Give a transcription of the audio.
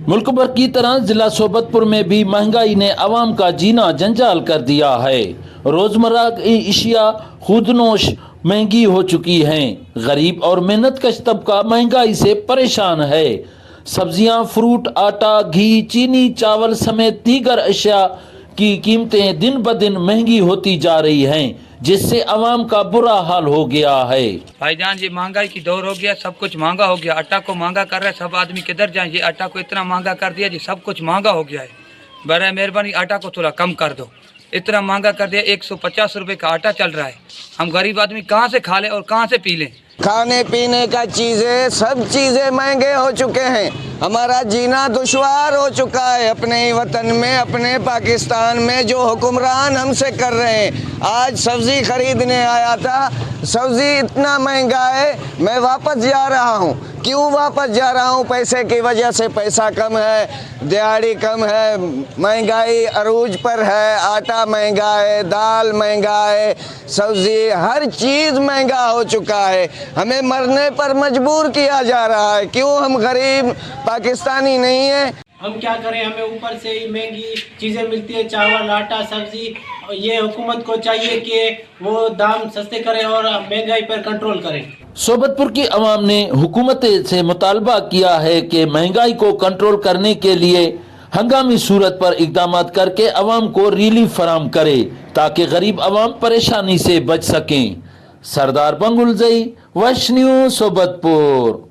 मुल्क भर की तरह जिला सोबतपुर में भी महंगाई ने आवाम का जीना जंजाल कर दिया है। रोजमर्रा की इशिया खुदनोश महंगी हो चुकी हैं। गरीब और मेहनत कश तबका महंगाई से परेशान है। सब्जियां, फ्रूट, आटा, घी, चीनी, चावल समेत दीगर अशिया की कीमतें दिन ब दिन महंगी होती जा रही हैं, जिससे आवाम का बुरा हाल हो गया है। भाईजान जी महंगाई की दौर हो गया, सब कुछ महंगा हो गया। आटा को महंगा कर रहे हैं, सब आदमी किधर जाएं। ये आटा को इतना महंगा कर दिया जी, सब कुछ महंगा हो गया है। बराए मेहरबानी आटा को थोड़ा कम कर दो। इतना महंगा कर दिया, 150 रुपए का आटा चल रहा है। हम गरीब आदमी कहाँ से खा लें और कहाँ से पी लें। खाने पीने का चीज़ें, सब चीज़ें महंगे हो चुके हैं। हमारा जीना दुश्वार हो चुका है अपने ही वतन में, अपने पाकिस्तान में जो हुक्मरान हमसे कर रहे हैं। आज सब्ज़ी खरीदने आया था, सब्ज़ी इतना महंगा है, मैं वापस जा रहा हूँ। क्यों वापस जा रहा हूँ? पैसे की वजह से। पैसा कम है, दिहाड़ी कम है, महंगाई अरूज पर है, आटा महंगा है, दाल महंगा है, सब्ज़ी, हर चीज़ महंगा हो चुका है। हमें मरने पर मजबूर किया जा रहा है। क्यों? हम गरीब पाकिस्तानी नहीं है। हम क्या करें, हमें ऊपर से ही महंगी चीज़ें मिलती है, चावल, आटा, सब्जी। ये हुकूमत को चाहिए कि वो दाम सस्ते करें और महंगाई पर कंट्रोल करें। सोबतपुर की आवाम ने हुकूमत से मुतालबा किया है कि महंगाई को कंट्रोल करने के लिए हंगामी सूरत पर इकदाम करके आवाम को रिलीफ फराम करे, ताकि गरीब आवाम परेशानी से बच सकें। सरदार बंगुलजई, वश न्यूज़, सोबतपुर।